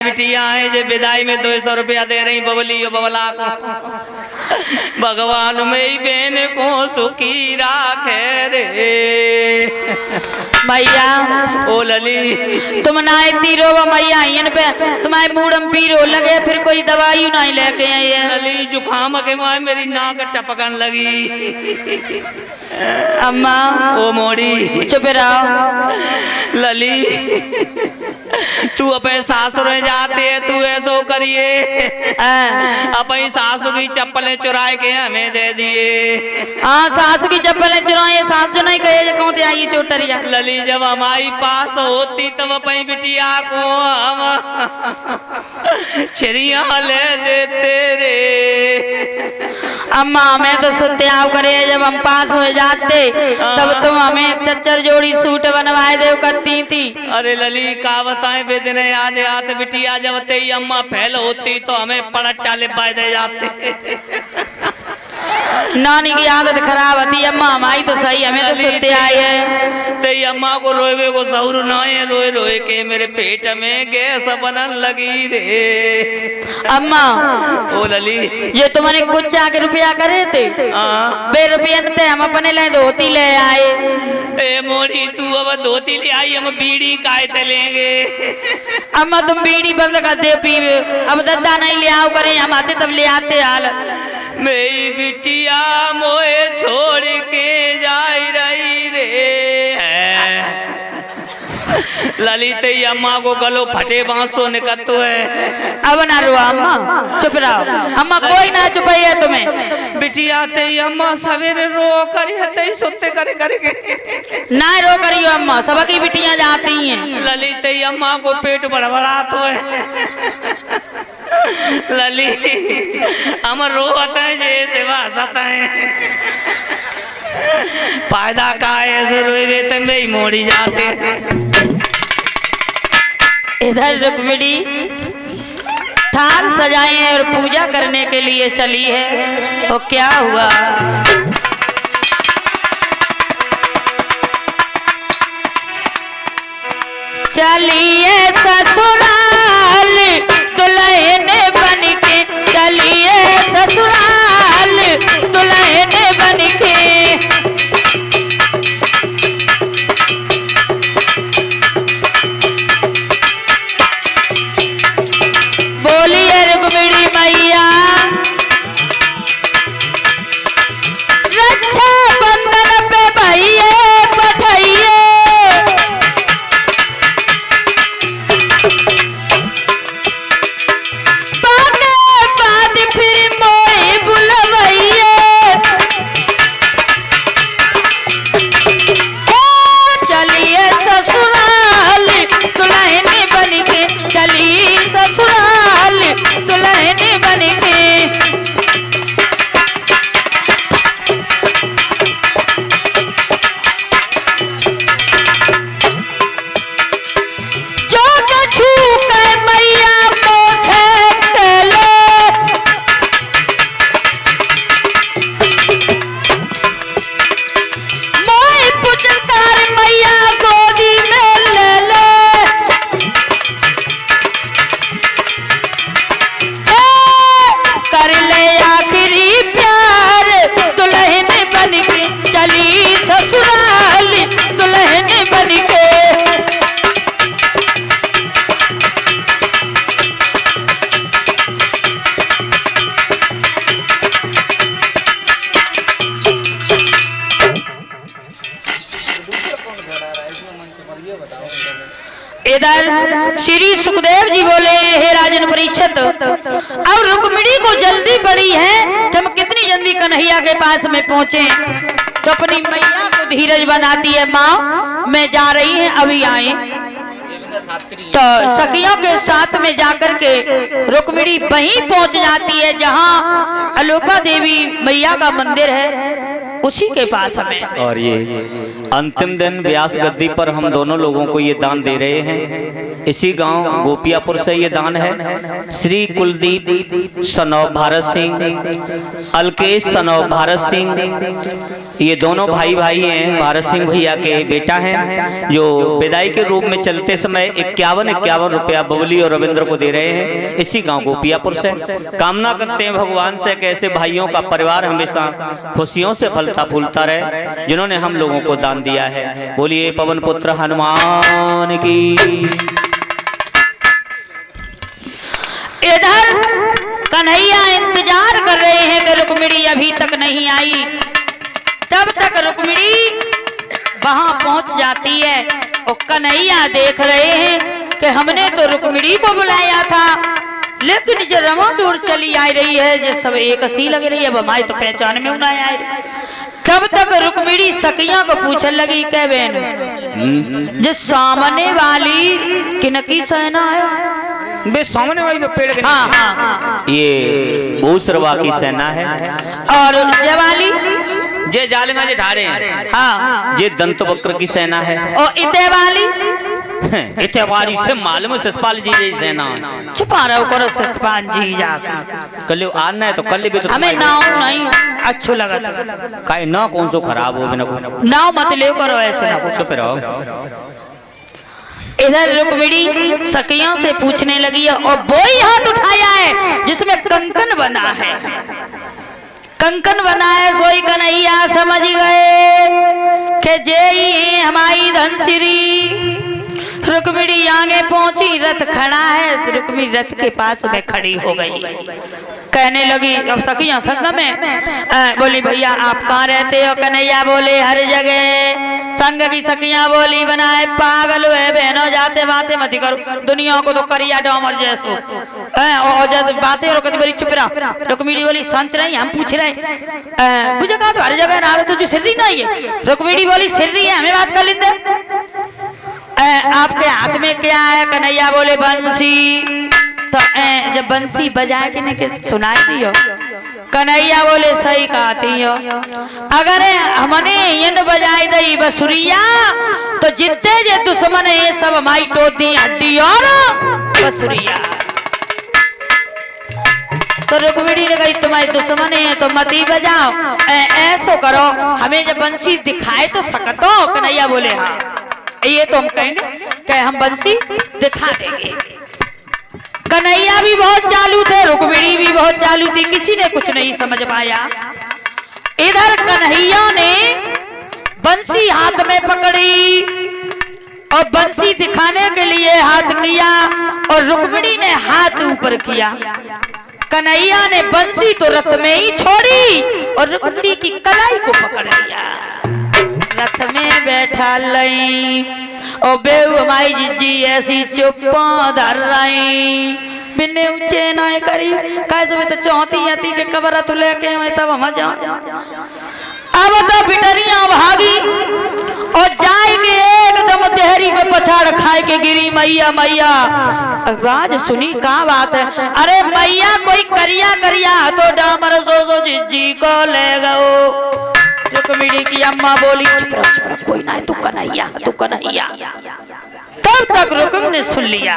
बिटिया है जे विदाई में 200 रुपया दे रही बबली बबला को। भगवान मेरी बहन को सुखी राखे रे मैया। ओ लली तुम ना तीरो मैया इन पे तुम्हारे मूडम पीरो लगे फिर कोई दवाई नहीं लेके आई है। लली जुकाम के माए मेरी नाक टपकन लगी। अम्मा ओ मोड़ी चुप रहो। लली तू अपने सासुर में जाते है तू ऐसो करिए अपनी सासू की चप्पलें चुराए के हमें दे दिए। हाँ सासू की चप्पलें चुराए सास जो नहीं कहे कौन थे आई चोटरिया। लली जब हमारी पास होती तब अपनी बिटिया को हम चिड़िया ले देते रे। अम्मा मैं तो सत्याव करे जब हम पास हो जाते तब तुम हमें चच्चर जोड़ी सूट बनवाए दे करती थी। अरे लली का बताएं बेदिन याद आते बिटिया जब तेरी अम्मा फैल होती तो हमें पलट डाले बाय दे जाते। नानी की आदत खराब होती अम्मा हमारी तो सही हमें तो सत्य आई है। तेरी अम्मा को रोए को सहूर ना है रोए रोए के मेरे पेट में गैस बनन लगी रे। अम्मा ओ लली ये तुमने कुछ के रुपया करे थे बे रुपया थे हम अपने लिए धोती ले आए। ए मोड़ी तू अब धोती ले आई हम बीड़ी काय ते लेंगे। अम्मा तुम बीड़ी बंद कर दे पी अब दद्दा नहीं ले आओ करे हम आते तब ले आते हाल। मेरी बिटिया मोए छोड़ के जाई रही रे। ललित अम्मा को गलो फटे बांसो निकलतो है। अब ना रो अम्मा चुप रहो। अम्मा कोई ना चुपाई है तुम्हें। बिटिया ते अम्मा सवेरे रो करे ते सुते करे करे ना रो करियो अम्मा सबकी बिटियां जाती हैं। ललित अम्मा को पेट बड़बड़ातो है। लली हम रोते हैं जैसे हंसते हैं। फायदा का है ऐसे रोए देते में मोड़ी जाते। इधर रुक्मिणी थाल सजाए हैं और पूजा करने के लिए चली है। तो क्या हुआ चलिए ससुराल दुल्हन बन के चलिए ससुराल दुल्हन बन के। बोलिए रुक्मिणी मैया। रक्षा बंधन पे भैये बैठाइए इधर श्री सुखदेव जी बोले हे राजन परीक्षित अब रुक्मिणी को जल्दी पड़ी है कि हम कितनी जल्दी कन्हैया के पास में पहुंचे। तो अपनी मैया को धीरज बनाती है माँ मैं जा रही है अभी आए। तो सखियों के साथ में जाकर के रुक्मिणी वहीं पहुंच जाती है जहाँ अलोपा देवी मैया का मंदिर है। उसी के पास हमें। और ये अंतिम दिन व्यास गद्दी पर हम दोनों लोगों को ये दान दे रहे हैं। इसी गांव गोपियापुर से ये दान है। श्री कुलदीप सनौव भारत सिंह, अलकेश सनौव भारत सिंह, ये दोनों भाई हैं। भारत सिंह भैया के बेटा हैं, जो विदाई के रूप में चलते समय 51 रुपया बबली और रविंद्र को दे रहे हैं। इसी गांव गोपियापुर से। कामना करते हैं भगवान से कि ऐसे भाइयों का परिवार हमेशा खुशियों से फलता फूलता रहे, जिन्होंने हम लोगों को दान दिया है। बोलिए पवन पुत्र हनुमान की। इधर कन्हैया इंतजार कर रहे हैं कि रुक्मिणी अभी तक नहीं आई। तब तक रुक्मिणी वहां पहुंच जाती है और कन्हैया देख रहे हैं कि हमने तो रुक्मिणी को बुलाया था, लेकिन जो रमा दूर चली आ रही है, जो सब एक सी लग रही है, हमारी तो पहचान में उन्हें आई। तब तक रुक्मिणी सखियां को पूछने लगी के बहन जो सामने वाली किनकी सेना है? बे सामने वाली तो पेड़ के हाँ, हाँ। ये भूसरवा की सेना है। और जवाली जे जालिमा जे ठाड़े हैं। हाँ, ये दंत वक्र की सेना है। और इते वाली से मालूम ससपाल जी की सेना। छुपा रहो करो ससपाल जी जाकर। कल आना है तो कल भी तो हमें नाव नहीं अच्छो लगा था। काहे ना कौन सो खराब हो बिना नाव मत ले करो ऐसे ना कुछ। चुप रहो। इधर रुक्मिणी सखियों से पूछने लगी है और वो ही हाथ उठाया है जिसमें कंकन बना है। कंकन बना है सोई कन्हैया समझ गए कि जेई हमारी धनसिरी। रुक्मिणी आगे पहुंची, रथ खड़ा है तो रुक्मिणी रथ के पास में खड़ी हो गई। कहने लगी अब सखियां संग में बोली भैया आप कहाँ रहते हो? कन्हैया बोले हर जगह। संग की सखियां बोली बनाए पागल हुए बहनों, जाते बातें मत करो, दुनिया को तो करिया डोमर जैसो। और जब बातें रोकती बोली चुप रहा। रुक्मिणी बोली शांत रही, हम पूछ रहे मुझे कहा तो हर जगह ना रहे, तुझे सिर्री नहीं है? रुक्मिणी बोली सिर्री है, हमें बात कर लेते। आपके हाथ में क्या है? कन्हैया बोले बंसी। तो जब बंसी बजा के ने सुनाई दियो। कन्हैया बोले सही कहती हो, अगर हमने ये बजाई दई बसुरिया तो जितने जे दुश्मन है सब हमारी टोटी हड्डी और बसुरिया। तो रुक्मिणी ने कही तुम्हारे दुश्मन है तो मत ही बजाओ, ऐसो करो हमें जब बंसी दिखाए तो सकतो। कन्हैया बोले हाँ, ये तो हम कहेंगे कि हम बंसी दिखा देंगे। कन्हैया भी बहुत चालू थे, रुक्मिणी भी बहुत चालू थी, किसी ने कुछ नहीं समझ पाया। इधर कन्हैया ने बंसी हाथ में पकड़ी और बंसी दिखाने के लिए हाथ किया और रुक्मिणी ने हाथ ऊपर किया। कन्हैया ने बंसी तो रथ में ही छोड़ी और रुक्मिणी की कलाई को पकड़ लिया। रथ में बैठा लई और बेऊ हमारी जिज्जी ऐसी चुप्पा धर रही, बिन्ने ऊंचे ना करी कैसे तो चौथी आती के कबर तो लेके मैं तब हम जा। अब तो बिटरियां भागी और जाए के एकदम देहरी में पछाड़ खाए के गिरी। मैया मैया राज सुनी का बात है? अरे मैया कोई करिया करिया तो डामर सो जिज्जी को ले गओ। रुक्मिणी की अम्मा बोली चुप रहो कोई ना है, तू कन्हैया तू कन्हैया। तब तक रुक्म ने सुन लिया।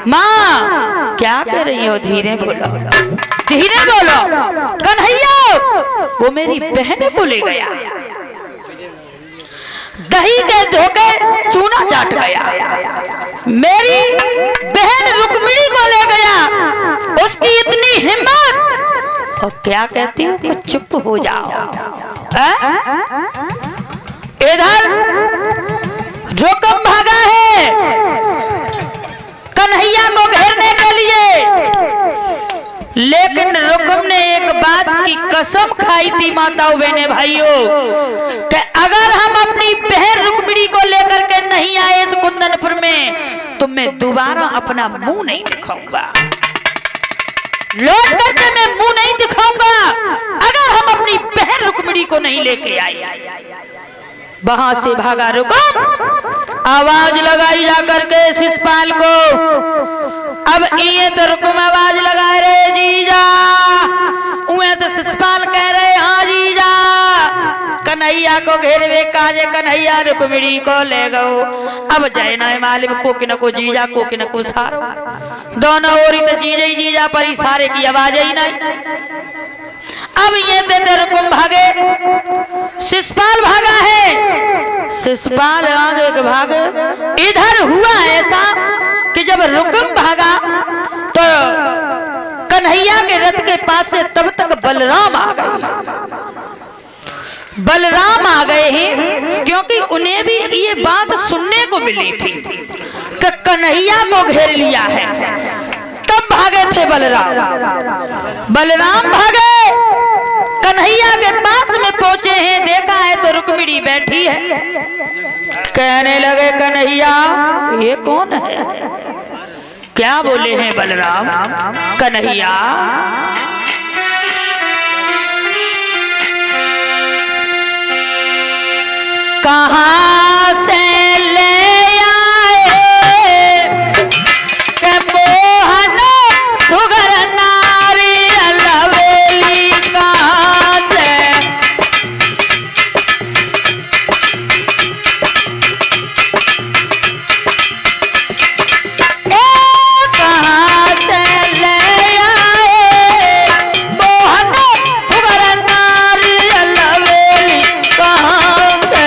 माँ क्या कह रही हो? धीरे बोलो धीरे बोलो। कन्हैया वो मेरी बहन को ले गया, दही के धोखे चूना चाट गया। मेरी बहन रुक्मिणी को ले गया, उसकी इतनी हिम्मत। और क्या कहती हो कि चुप हो जाओ। इधर रुक्म भागा है कन्हैया को घेरने के लिए, लेकिन रुक्म ने एक बात की कसम खाई थी माताओं बहने भाइयों कि अगर हम अपनी बहन रुक्मिणी को लेकर के नहीं आए इस कुंदनपुर में तो मैं दोबारा अपना मुंह नहीं दिखाऊंगा, लौट करके मैं मुंह नहीं दिखाऊंगा अगर हम अपनी बहन रुक्मिणी को नहीं लेके आए। वहां से भागा रुक्म, आवाज लगाई जाकर के शिषपाल को। अब ये तो रुक्म आवाज लगा रहे जीजा, उन्हें तो शिषपाल कह रहे हाँ जीजा। कन्हैया को घेरवे काजे कन्हैया रुक्मिणी को ले गओ। अब जय न मालिम को कि न को जीजा को कि न को सारो, दोनों ओरी तो जीजा ही जीजा पर सारे की आवाज ही नहीं। अब ये तेरे रुकुम भागे, शिषपाल भागा है, शिषपाल आगे के भागे। इधर हुआ ऐसा कि जब रुकुम भागा तो कन्हैया के रथ के पास से तब तक बलराम आ गए। बलराम आ गए हैं क्योंकि उन्हें भी ये बात सुनने को मिली थी कि कन्हैया को घेर लिया है। तब भागे थे बलराम। बलराम भागे, कन्हैया के पास में पहुंचे हैं, देखा है तो रुक्मिणी बैठी है। कहने लगे कन्हैया ये कौन है? क्या बोले हैं बलराम? कन्हैया कहाँ से ले आए के मोहन सुगर नारी अलवेली, कहाँ से कहाँ से ले आए मोहन सुगर नारी अलवेली, कहाँ से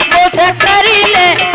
मोसे करी ले